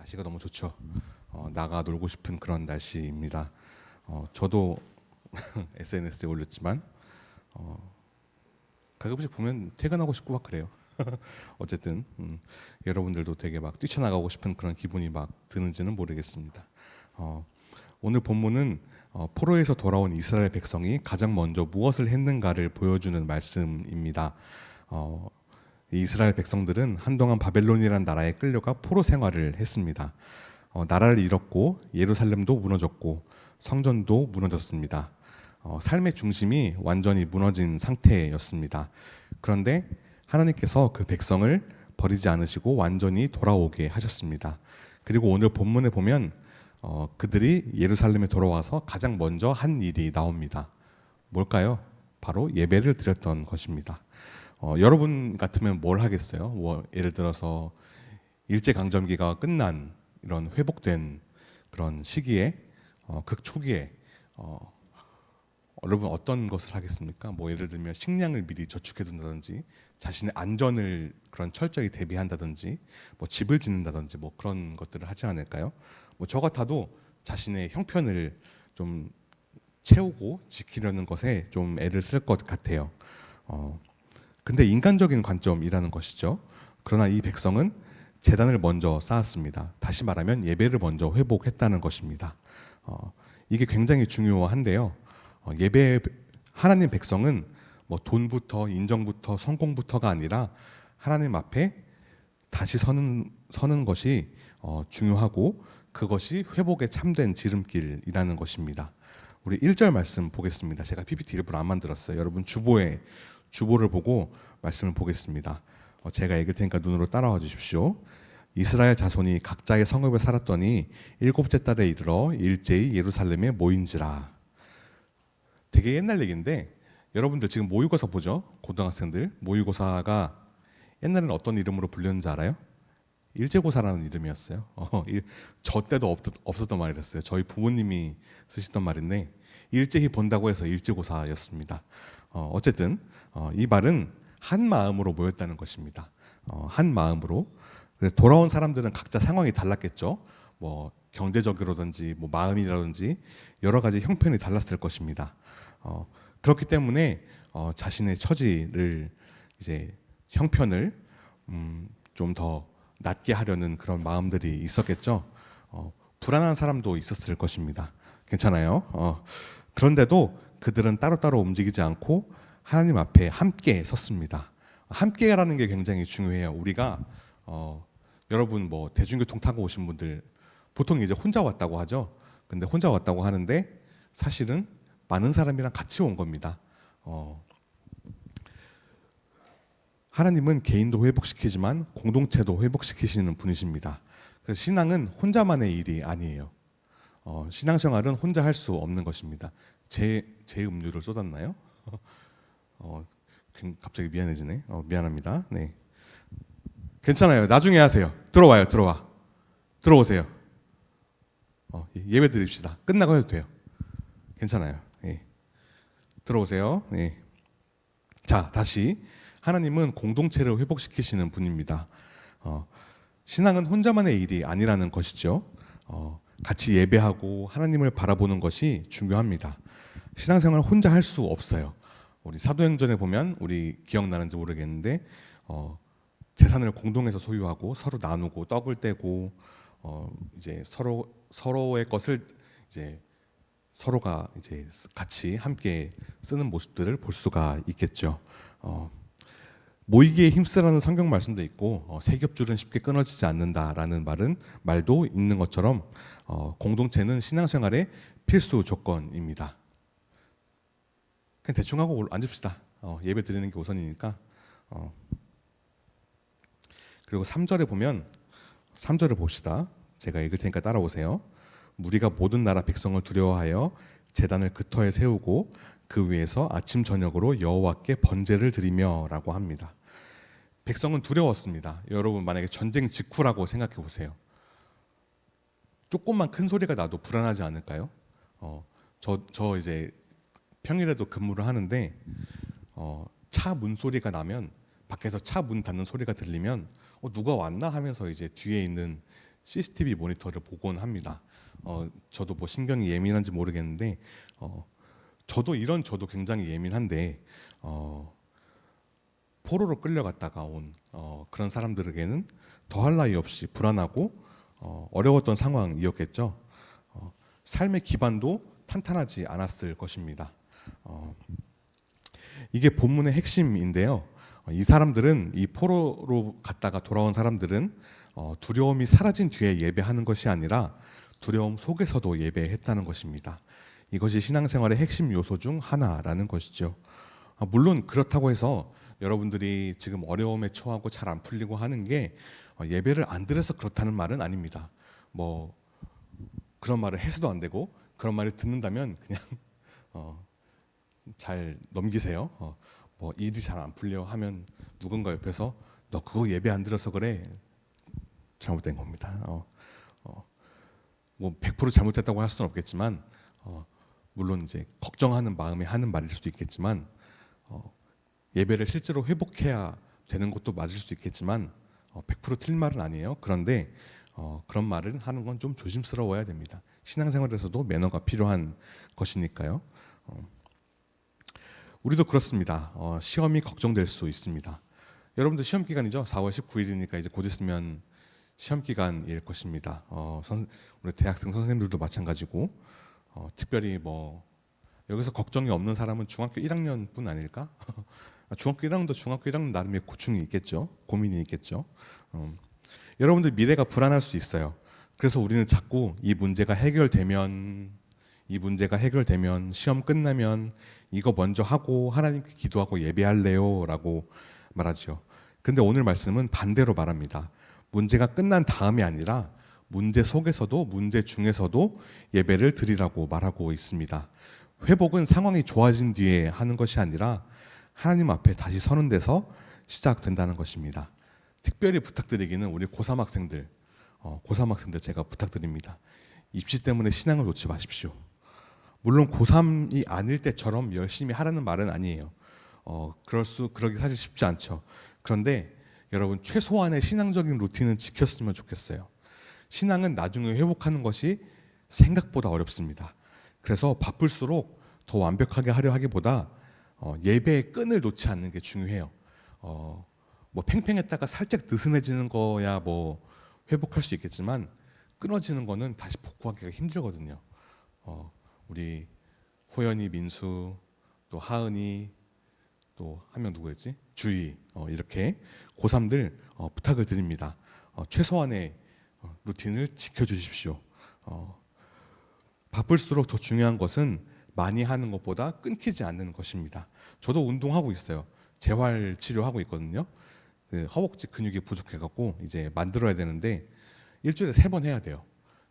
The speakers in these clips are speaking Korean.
날씨가 너무 좋죠. 나가 놀고 싶은 그런 날씨입니다. 저도 SNS에 올렸지만 가끔씩 보면 퇴근하고 싶고 막 그래요. 어쨌든 여러분들도 되게 막 뛰쳐나가고 싶은 그런 기분이 막 드는지는 모르겠습니다. 오늘 본문은 포로에서 돌아온 이스라엘 백성이 가장 먼저 무엇을 했는가를 보여주는 말씀입니다. 이 이스라엘 백성들은 한동안 바벨론이라는 나라에 끌려가 포로 생활을 했습니다. 나라를 잃었고 예루살렘도 무너졌고 성전도 무너졌습니다. 삶의 중심이 완전히 무너진 상태였습니다. 그런데 하나님께서 그 백성을 버리지 않으시고 완전히 돌아오게 하셨습니다. 그리고 오늘 본문에 보면 그들이 예루살렘에 돌아와서 가장 먼저 한 일이 나옵니다. 뭘까요? 바로 예배를 드렸던 것입니다. 여러분 같으면 뭘 하겠어요? 예를 들어서 일제강점기가 끝난 이런 회복된 그런 시기에 극초기에 여러분 어떤 것을 하겠습니까? 예를 들면 식량을 미리 저축해둔다든지 자신의 안전을 그런 철저히 대비한다든지 집을 짓는다든지 그런 것들을 하지 않을까요? 저 같아도 자신의 형편을 좀 채우고 지키려는 것에 좀 애를 쓸 것 같아요. 근데 인간적인 관점이라는 것이죠. 그러나 이 백성은 제단을 먼저 쌓았습니다. 다시 말하면 예배를 먼저 회복했다는 것입니다. 이게 굉장히 중요한데요. 하나님 백성은 돈부터 인정부터 성공부터가 아니라 하나님 앞에 다시 서는 것이 중요하고 그것이 회복에 참된 지름길이라는 것입니다. 우리 1절 말씀 보겠습니다. 제가 PPT 일부러 안 만들었어요. 여러분 주보를 보고 말씀을 보겠습니다. 제가 읽을 테니까 눈으로 따라와 주십시오. 이스라엘 자손이 각자의 성읍에 살았더니 일곱째 달에 이르러 일제히 예루살렘에 모인지라. 되게 옛날 얘기인데 여러분들 지금 모의고사 보죠? 고등학생들 모의고사가 옛날에는 어떤 이름으로 불렸는지 알아요? 일제고사라는 이름이었어요. 저 때도 없었던 말이었어요. 저희 부모님이 쓰시던 말인데 일제히 본다고 해서 일제고사였습니다. 어쨌든 이 말은 한 마음으로 모였다는 것입니다. 한 마음으로. 돌아온 사람들은 각자 상황이 달랐겠죠. 경제적으로든지 마음이라든지 여러 가지 형편이 달랐을 것입니다. 그렇기 때문에 자신의 처지를 이제 형편을 좀 더 낮게 하려는 그런 마음들이 있었겠죠. 불안한 사람도 있었을 것입니다. 괜찮아요. 그런데도 그들은 따로따로 움직이지 않고 하나님 앞에 함께 섰습니다. 함께라는 게 굉장히 중요해요. 우리가 여러분 대중교통 타고 오신 분들 보통 이제 혼자 왔다고 하죠. 근데 혼자 왔다고 하는데 사실은 많은 사람이랑 같이 온 겁니다. 하나님은 개인도 회복시키지만 공동체도 회복시키시는 분이십니다. 그래서 신앙은 혼자만의 일이 아니에요. 신앙생활은 혼자 할 수 없는 것입니다. 제 음료를 쏟았나요? 갑자기 미안해지네. 미안합니다. 네, 괜찮아요. 나중에 하세요. 들어오세요. 예배 드립시다. 끝나고 해도 돼요. 괜찮아요. 네. 들어오세요. 네. 자, 다시 하나님은 공동체를 회복시키시는 분입니다. 신앙은 혼자만의 일이 아니라는 것이죠. 같이 예배하고 하나님을 바라보는 것이 중요합니다. 신앙생활 혼자 할 수 없어요. 우리 사도행전에 보면 우리 기억나는지 모르겠는데 재산을 공동해서 소유하고 서로 나누고 떡을 떼고 이제 서로의 것을 이제 서로가 이제 같이 함께 쓰는 모습들을 볼 수가 있겠죠. 모이기에 힘쓰라는 성경 말씀도 있고 세 겹줄은 쉽게 끊어지지 않는다라는 말도 있는 것처럼 공동체는 신앙생활의 필수 조건입니다. 그냥 대충 하고 앉읍시다. 예배 드리는 게 우선이니까. 그리고 3절에 보면 3절을 봅시다. 제가 읽을 테니까 따라오세요. 무리가 모든 나라 백성을 두려워하여 제단을 그 터에 세우고 그 위에서 아침 저녁으로 여호와께 번제를 드리며라고 합니다. 백성은 두려웠습니다. 여러분 만약에 전쟁 직후라고 생각해 보세요. 조금만 큰 소리가 나도 불안하지 않을까요? 저 이제 평일에도 근무를 하는데 차 문 소리가 나면 밖에서 차 문 닫는 소리가 들리면 누가 왔나 하면서 이제 뒤에 있는 CCTV 모니터를 보곤 합니다. 저도 뭐 신경이 예민한지 모르겠는데 저도 굉장히 예민한데 포로로 끌려갔다가 온 그런 사람들에게는 더할 나위 없이 불안하고 어려웠던 상황이었겠죠. 삶의 기반도 탄탄하지 않았을 것입니다. 이게 본문의 핵심인데요. 이 사람들은 이 포로로 갔다가 돌아온 사람들은 두려움이 사라진 뒤에 예배하는 것이 아니라 두려움 속에서도 예배했다는 것입니다. 이것이 신앙생활의 핵심 요소 중 하나라는 것이죠. 물론 그렇다고 해서 여러분들이 지금 어려움에 처하고 잘 안 풀리고 하는 게 예배를 안 드려서 그렇다는 말은 아닙니다. 뭐 그런 말을 해서도 안 되고 그런 말을 듣는다면 그냥 잘 넘기세요. 뭐 일이 잘 안 풀려 하면 누군가 옆에서 너 그거 예배 안 들어서 그래, 잘못된 겁니다. 뭐 100% 잘못됐다고 할 수는 없겠지만 물론 이제 걱정하는 마음에 하는 말일 수도 있겠지만 예배를 실제로 회복해야 되는 것도 맞을 수 있겠지만 100% 틀린 말은 아니에요. 그런데 그런 말을 하는 건 좀 조심스러워야 됩니다. 신앙생활에서도 매너가 필요한 것이니까요. 우리도 그렇습니다. 시험이 걱정될 수 있습니다. 여러분들 시험 기간이죠. 4월 19일이니까 이제 곧 있으면 시험 기간일 것입니다. 우리 대학생 선생님들도 마찬가지고 특별히 뭐 여기서 걱정이 없는 사람은 중학교 1학년뿐 아닐까? 중학교 1학년도 중학교 1학년 나름의 고충이 있겠죠. 고민이 있겠죠. 여러분들 미래가 불안할 수 있어요. 그래서 우리는 자꾸 이 문제가 해결되면 시험 끝나면 이거 먼저 하고 하나님께 기도하고 예배할래요 라고 말하죠. 근데 오늘 말씀은 반대로 말합니다. 문제가 끝난 다음이 아니라 문제 속에서도 문제 중에서도 예배를 드리라고 말하고 있습니다. 회복은 상황이 좋아진 뒤에 하는 것이 아니라 하나님 앞에 다시 서는 데서 시작된다는 것입니다. 특별히 부탁드리기는 우리 고3 학생들 제가 부탁드립니다. 입시 때문에 신앙을 놓지 마십시오. 물론 고3이 아닐 때처럼 열심히 하라는 말은 아니에요. 그러기 사실 쉽지 않죠. 그런데 여러분 최소한의 신앙적인 루틴은 지켰으면 좋겠어요. 신앙은 나중에 회복하는 것이 생각보다 어렵습니다. 그래서 바쁠수록 더 완벽하게 하려 하기보다 예배의 끈을 놓지 않는 게 중요해요. 뭐 팽팽했다가 살짝 느슨해지는 거야 뭐 회복할 수 있겠지만 끊어지는 거는 다시 복구하기가 힘들거든요. 우리 호연이, 민수, 또 하은이, 또 한 명 누구였지? 주희, 이렇게 고3들 부탁을 드립니다. 최소한의 루틴을 지켜주십시오. 바쁠수록 더 중요한 것은 많이 하는 것보다 끊기지 않는 것입니다. 저도 운동하고 있어요. 재활 치료하고 있거든요. 그 허벅지 근육이 부족해갖고 이제 만들어야 되는데 일주일에 3번 해야 돼요.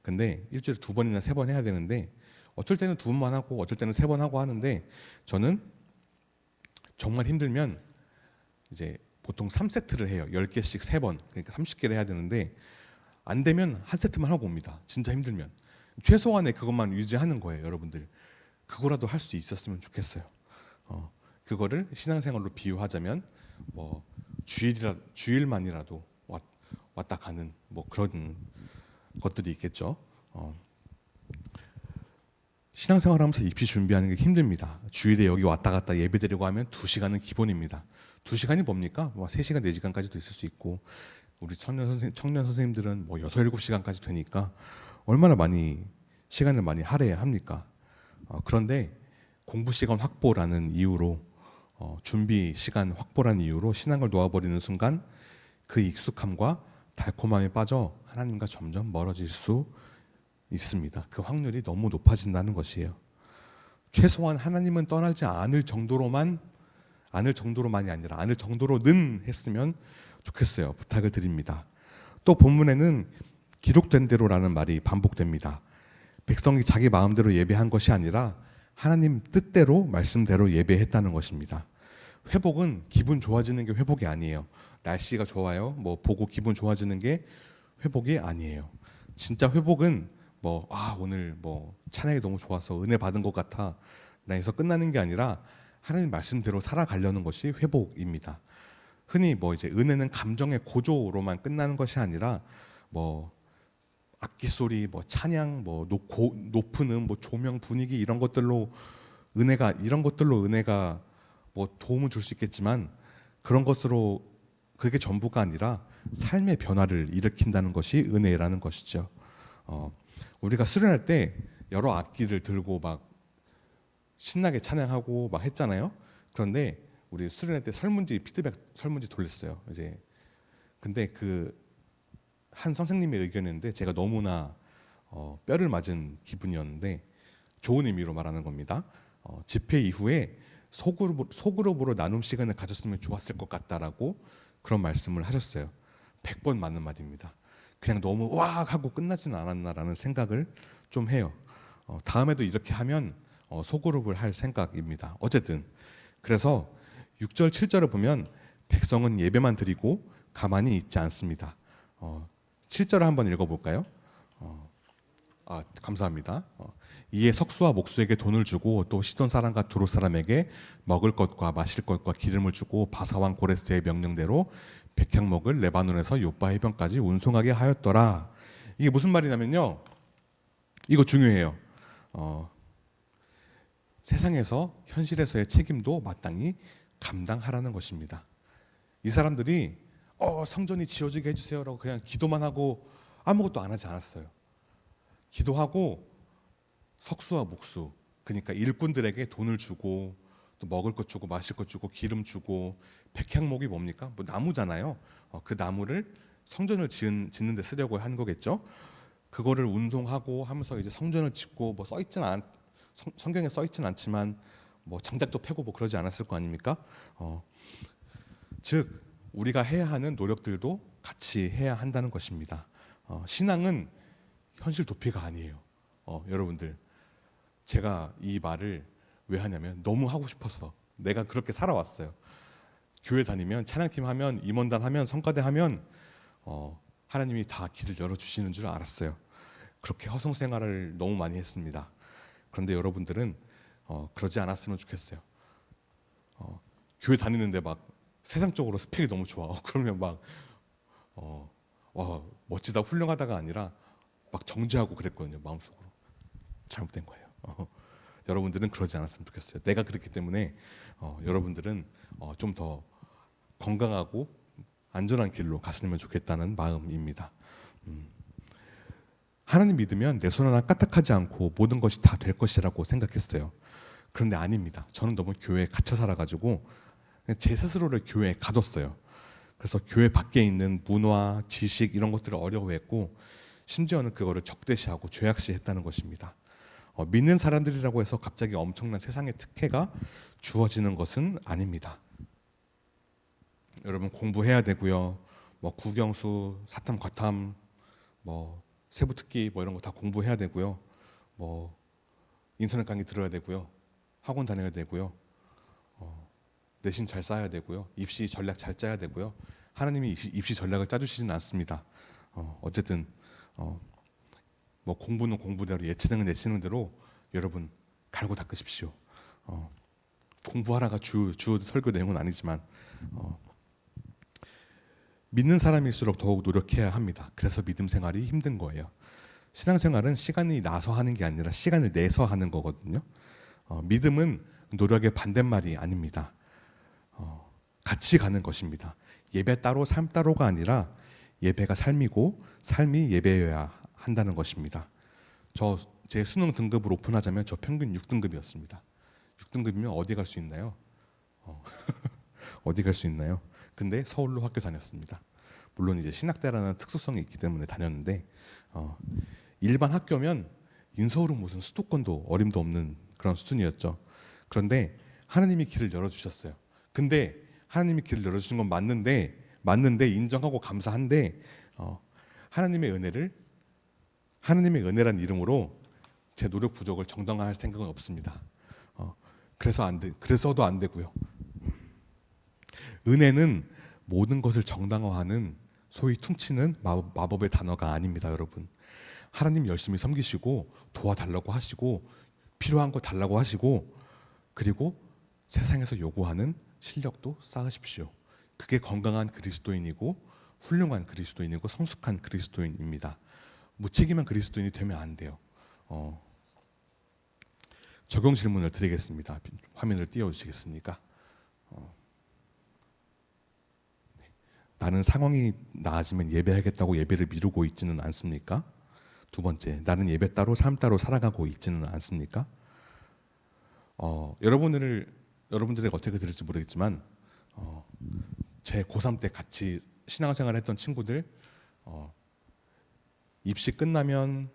근데 일주일에 2번이나 3번 해야 되는데 어떨 때는 2번만 하고 어떨 때는 3번 하고 하는데 저는 정말 힘들면 이제 보통 3세트를 해요. 10개씩 3번, 그러니까 30개를 해야 되는데 안 되면 한 세트만 하고 옵니다. 진짜 힘들면 최소한의 그것만 유지하는 거예요. 여러분들 그거라도 할 수 있었으면 좋겠어요. 그거를 신앙생활로 비유하자면 뭐 주일만이라도 왔다 가는 뭐 그런 것들이 있겠죠. 신앙생활하면서 입시 준비하는 게 힘듭니다. 주일에 여기 왔다 갔다 예배드리고 하면 2시간은 기본입니다. 2시간이 뭡니까? 뭐 3시간, 4시간까지도 있을 수 있고 우리 청년 선생님들은 뭐 6, 7시간까지 되니까 얼마나 많이 시간을 많이 할애해야 합니까? 그런데 공부 시간 확보라는 이유로 준비 시간 확보라는 이유로 신앙을 놓아버리는 순간 그 익숙함과 달콤함에 빠져 하나님과 점점 멀어질 수 있습니다. 그 확률이 너무 높아진다는 것이에요. 최소한 하나님은 떠나지 않을 정도로만이 아니라 않을 정도로는 했으면 좋겠어요. 부탁을 드립니다. 또 본문에는 기록된 대로라는 말이 반복됩니다. 백성이 자기 마음대로 예배한 것이 아니라 하나님 뜻대로 말씀대로 예배했다는 것입니다. 회복은 기분 좋아지는 게 회복이 아니에요. 날씨가 좋아요. 뭐 보고 기분 좋아지는 게 회복이 아니에요. 진짜 회복은 오늘 뭐 찬양이 너무 좋아서 은혜 받은 것 같아 라해서 끝나는 게 아니라 하나님 말씀대로 살아가려는 것이 회복입니다. 흔히 뭐 이제 은혜는 감정의 고조로만 끝나는 것이 아니라 뭐 악기 소리, 뭐 찬양, 뭐 높은 뭐 조명, 분위기 이런 것들로 은혜가 뭐 도움을 줄 수 있겠지만 그런 것으로 그게 전부가 아니라 삶의 변화를 일으킨다는 것이 은혜라는 것이죠. 우리가 수련할 때 여러 악기를 들고 막 신나게 찬양하고 막 했잖아요. 그런데 우리 수련회 때 피드백 설문지 돌렸어요. 이제 근데 그 한 선생님의 의견이었는데 제가 너무나 뼈를 맞은 기분이었는데 좋은 의미로 말하는 겁니다. 집회 이후에 소그룹으로 나눔 시간을 가졌으면 좋았을 것 같다라고 그런 말씀을 하셨어요. 100번 맞는 말입니다. 그냥 너무 와 하고 끝나지는 않았나라는 생각을 좀 해요. 다음에도 이렇게 하면 소그룹을 할 생각입니다. 어쨌든 그래서 6절 7절을 보면 백성은 예배만 드리고 가만히 있지 않습니다. 7절을 한번 읽어볼까요? 감사합니다. 이에 석수와 목수에게 돈을 주고 또 시돈 사람과 두로 사람에게 먹을 것과 마실 것과 기름을 주고 바사왕 고레스의 명령대로 백향목을 레바논에서 요빠 해변까지 운송하게 하였더라. 이게 무슨 말이냐면요. 이거 중요해요. 세상에서 현실에서의 책임도 마땅히 감당하라는 것입니다. 이 사람들이 성전이 지어지게 해주세요라고 그냥 기도만 하고 아무것도 안 하지 않았어요. 기도하고 석수와 목수, 그러니까 일꾼들에게 돈을 주고 또 먹을 것 주고 마실 것 주고 기름 주고 백향목이 뭡니까? 뭐 나무잖아요. 그 나무를 성전을 짓는 데 쓰려고 한 거겠죠. 그거를 운송하고 하면서 이제 성전을 짓고 뭐 성경에 써 있진 않지만 뭐 장작도 패고 뭐 그러지 않았을 거 아닙니까? 즉 우리가 해야 하는 노력들도 같이 해야 한다는 것입니다. 신앙은 현실 도피가 아니에요. 여러분들 제가 이 말을 왜 하냐면 너무 하고 싶었어. 내가 그렇게 살아왔어요. 교회 다니면 찬양팀 하면 임원단 하면 성가대 하면 하나님이 다 길을 열어주시는 줄 알았어요. 그렇게 허송 생활을 너무 많이 했습니다. 그런데 여러분들은 그러지 않았으면 좋겠어요. 교회 다니는데 막 세상적으로 스펙이 너무 좋아. 그러면 막 와, 멋지다 훌륭하다가 아니라 막 정죄하고 그랬거든요. 마음속으로 잘못된 거예요. 여러분들은 그러지 않았으면 좋겠어요. 내가 그랬기 때문에 여러분들은 좀 더 건강하고 안전한 길로 갔으면 좋겠다는 마음입니다. 하나님 믿으면 내 손 하나 까딱하지 않고 모든 것이 다 될 것이라고 생각했어요. 그런데 아닙니다. 저는 너무 교회에 갇혀 살아가지고 제 스스로를 교회에 가뒀어요. 그래서 교회 밖에 있는 문화, 지식 이런 것들을 어려워했고 심지어는 그거를 적대시하고 죄악시했다는 것입니다. 믿는 사람들이라고 해서 갑자기 엄청난 세상의 특혜가 주어지는 것은 아닙니다. 여러분 공부해야 되고요. 뭐 국영수, 사탐, 과탐, 뭐 세부특기 뭐 이런 거 다 공부해야 되고요. 뭐 인터넷 강의 들어야 되고요. 학원 다녀야 되고요. 내신 잘 쌓아야 되고요. 입시 전략 잘 짜야 되고요. 하나님이 입시 전략을 짜주시진 않습니다. 어쨌든 뭐 공부는 공부대로 예체능은 예체능대로 여러분 갈고 닦으십시오. 공부하라가 주 설교 내용은 아니지만 믿는 사람일수록 더욱 노력해야 합니다. 그래서 믿음 생활이 힘든 거예요. 신앙생활은 시간이 나서 하는 게 아니라 시간을 내서 하는 거거든요. 믿음은 노력의 반대말이 아닙니다. 같이 가는 것입니다. 예배 따로 삶 따로가 아니라 예배가 삶이고 삶이 예배여야 한다는 것입니다. 제 수능 등급을 오픈하자면 저 평균 6등급이었습니다. 6등급이면 어디 갈 수 있나요? 어디 갈 수 있나요? 근데 서울로 학교 다녔습니다. 물론 이제 신학대라는 특수성이 있기 때문에 다녔는데 일반 학교면 인서울은 무슨 수도권도 어림도 없는 그런 수준이었죠. 그런데 하나님이 길을 열어주셨어요. 근데 하나님이 길을 열어주신 건 맞는데 인정하고 감사한데 하나님의 은혜란 이름으로 제 노력 부족을 정당화할 생각은 없습니다. 그래서도 안 되고요. 은혜는 모든 것을 정당화하는 소위 퉁치는 마법의 단어가 아닙니다, 여러분. 하나님 열심히 섬기시고 도와달라고 하시고 필요한 거 달라고 하시고 그리고 세상에서 요구하는 실력도 쌓으십시오. 그게 건강한 그리스도인이고 훌륭한 그리스도인이고 성숙한 그리스도인입니다. 무책임한 그리스도인이 되면 안 돼요. 적용 질문을 드리겠습니다. 화면을 띄워주시겠습니까? 나는 상황이 나아지면 예배하겠다고 예배를 미루고 있지는 않습니까? 두 번째, 나는 예배 따로 삶 따로 살아가고 있지는 않습니까? 여러분들에게 어떻게 들을지 모르겠지만 제 고3 때 같이 신앙생활을 했던 친구들 입시 끝나면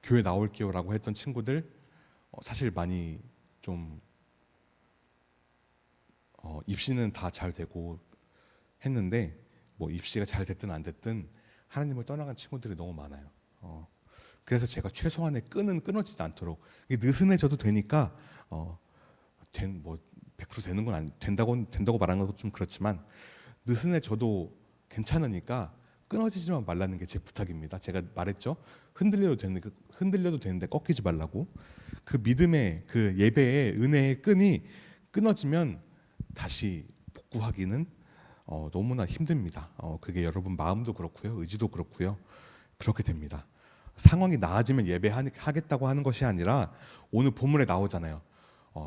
교회 나올게요라고 했던 친구들 사실 많이 좀 입시는 다 잘 되고 했는데 뭐 입시가 잘 됐든 안 됐든 하나님을 떠나간 친구들이 너무 많아요. 그래서 제가 최소한의 끈은 끊어지지 않도록 이게 느슨해져도 되니까 뭐 100% 되는 건 된다고 말하는 것도 좀 그렇지만 느슨해져도 괜찮으니까 끊어지지만 말라는 게 제 부탁입니다. 제가 말했죠. 흔들려도 되는데 꺾이지 말라고. 그 믿음의 그 예배의 은혜의 끈이 끊어지면 다시 복구하기는 너무나 힘듭니다. 그게 여러분 마음도 그렇고요, 의지도 그렇고요. 그렇게 됩니다. 상황이 나아지면 예배하겠다고 하는 것이 아니라 오늘 본문에 나오잖아요.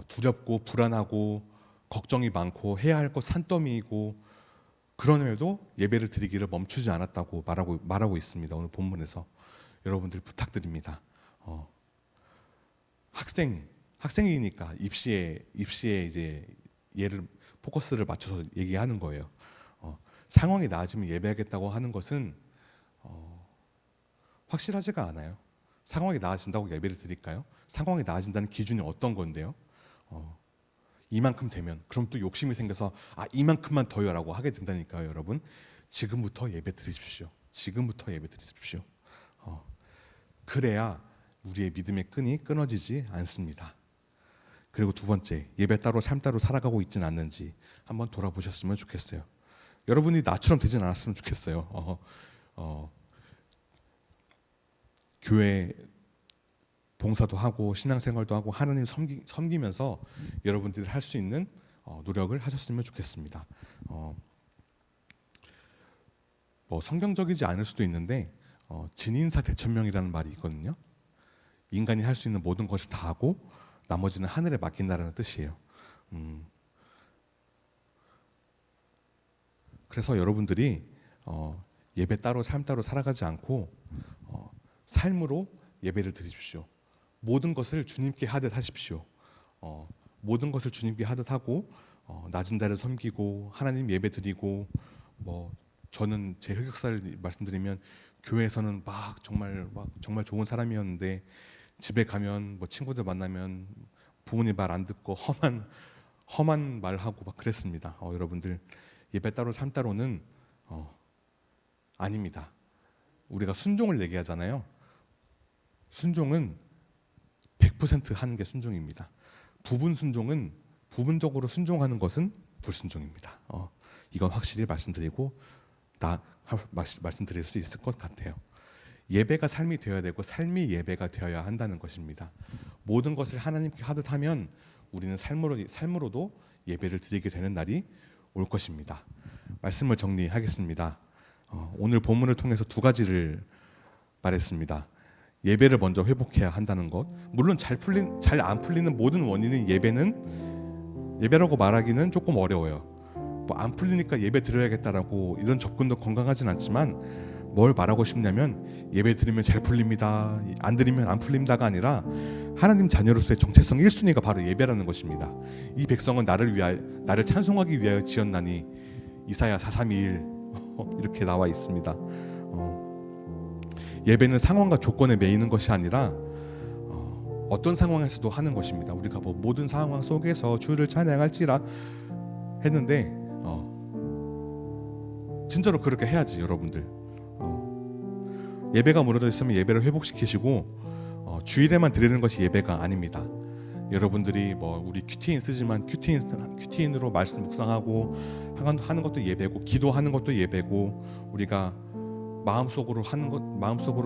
두렵고 불안하고 걱정이 많고 해야 할 것 산더미이고 그럼에도 예배를 드리기를 멈추지 않았다고 말하고 있습니다. 오늘 본문에서 여러분들 부탁드립니다. 학생이니까 입시에 이제 포커스를 맞춰서 얘기하는 거예요. 상황이 나아지면 예배하겠다고 하는 것은 확실하지가 않아요. 상황이 나아진다고 예배를 드릴까요? 상황이 나아진다는 기준이 어떤 건데요? 이만큼 되면 그럼 또 욕심이 생겨서 이만큼만 더요라고 하게 된다니까요. 여러분 지금부터 예배 드리십시오. 지금부터 예배 드리십시오. 그래야 우리의 믿음의 끈이 끊어지지 않습니다. 그리고 두 번째, 예배 따로 삶 따로 살아가고 있지는 않는지 한번 돌아보셨으면 좋겠어요. 여러분이 나처럼 되진 않았으면 좋겠어요. 교회 봉사도 하고 신앙생활도 하고 하나님 섬기면서 여러분들이 할 수 있는 노력을 하셨으면 좋겠습니다. 뭐 성경적이지 않을 수도 있는데 진인사 대천명이라는 말이 있거든요. 인간이 할 수 있는 모든 것을 다 하고 나머지는 하늘에 맡긴다라는 뜻이에요. 그래서 여러분들이 예배 따로 삶 따로 살아가지 않고 삶으로 예배를 드리십시오. 모든 것을 주님께 하듯 하십시오. 모든 것을 주님께 하듯 하고 낮은 자를 섬기고 하나님 예배 드리고 뭐 저는 제 흑역사를 말씀드리면 교회에서는 정말 좋은 사람이었는데 집에 가면 뭐 친구들 만나면 부모님 말 안 듣고 험한 말하고 막 그랬습니다. 여러분들 예배 따로 삶 따로는 아닙니다. 우리가 순종을 얘기하잖아요. 순종은 100% 하는 게 순종입니다. 부분적으로 순종하는 것은 불순종입니다. 이건 확실히 말씀드리고 말씀드릴 수 있을 것 같아요. 예배가 삶이 되어야 되고 삶이 예배가 되어야 한다는 것입니다. 모든 것을 하나님께 하듯 하면 우리는 삶으로도 예배를 드리게 되는 날이 올 것입니다. 말씀을 정리하겠습니다. 오늘 본문을 통해서 두 가지를 말했습니다. 예배를 먼저 회복해야 한다는 것. 물론 잘 안 풀리는 모든 원인은 예배라고 말하기는 조금 어려워요. 뭐 안 풀리니까 예배 드려야겠다라고 이런 접근도 건강하진 않지만 뭘 말하고 싶냐면 예배 드리면 잘 풀립니다. 안 드리면 안 풀립니다가 아니라 하나님 자녀로서의 정체성 1순위가 바로 예배라는 것입니다. 이 백성은 나를 찬송하기 위하여 지었나니 이사야 4:3-2 이렇게 나와 있습니다. 예배는 상황과 조건에 매이는 것이 아니라 어떤 상황에서도 하는 것입니다. 우리가 뭐 모든 상황 속에서 주를 찬양할지라 했는데 진짜로 그렇게 해야지 여러분들. 예배가 무너져 있으면 예배를 회복시키시고 주일에만 드리는 것이 예배가 아닙니다. 여러분들이 뭐 우리 큐티인 쓰지만 큐티인으로 말씀 묵상하고 하는 것도 예배고 기도하는 것도 예배고 우리가 마음속으로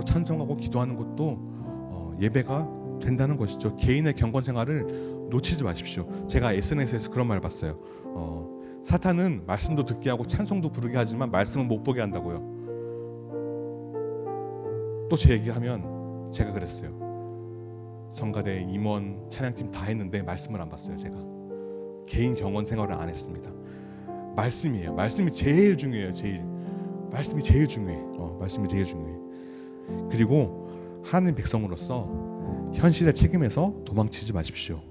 찬송하고 기도하는 것도 예배가 된다는 것이죠. 개인의 경건 생활을 놓치지 마십시오. 제가 SNS에서 그런 말 봤어요. 사탄은 말씀도 듣게 하고 찬송도 부르게 하지만 말씀은 못 보게 한다고요. 또 제 얘기하면 제가 그랬어요. 성가대 임원 찬양팀 다 했는데 말씀을 안 봤어요. 제가 개인 경원 생활을 안 했습니다. 말씀이에요. 말씀이 제일 중요해요. 말씀이 제일 중요해. 말씀이 제일 중요해. 그리고 하나님 백성으로서 현실의 책임에서 도망치지 마십시오.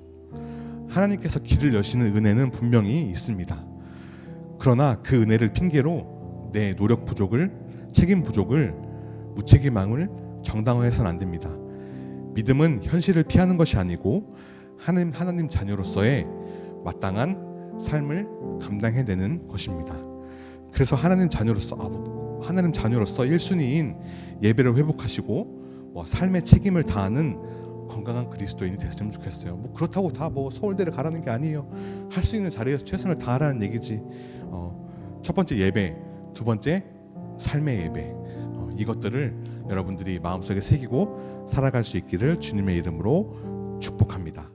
하나님께서 길을 여시는 은혜는 분명히 있습니다. 그러나 그 은혜를 핑계로 내 노력 부족을, 책임 부족을, 무책임함을 정당화해서는 안 됩니다. 믿음은 현실을 피하는 것이 아니고 하나님 자녀로서의 마땅한 삶을 감당해내는 것입니다. 그래서 하나님 자녀로서 1순위인 예배를 회복하시고 삶의 책임을 다하는 건강한 그리스도인이 됐으면 좋겠어요. 그렇다고 다 서울대를 가라는 게 아니에요. 할 수 있는 자리에서 최선을 다하라는 얘기지. 첫 번째 예배, 두 번째 삶의 예배, 이것들을 여러분들이 마음속에 새기고 살아갈 수 있기를 주님의 이름으로 축복합니다.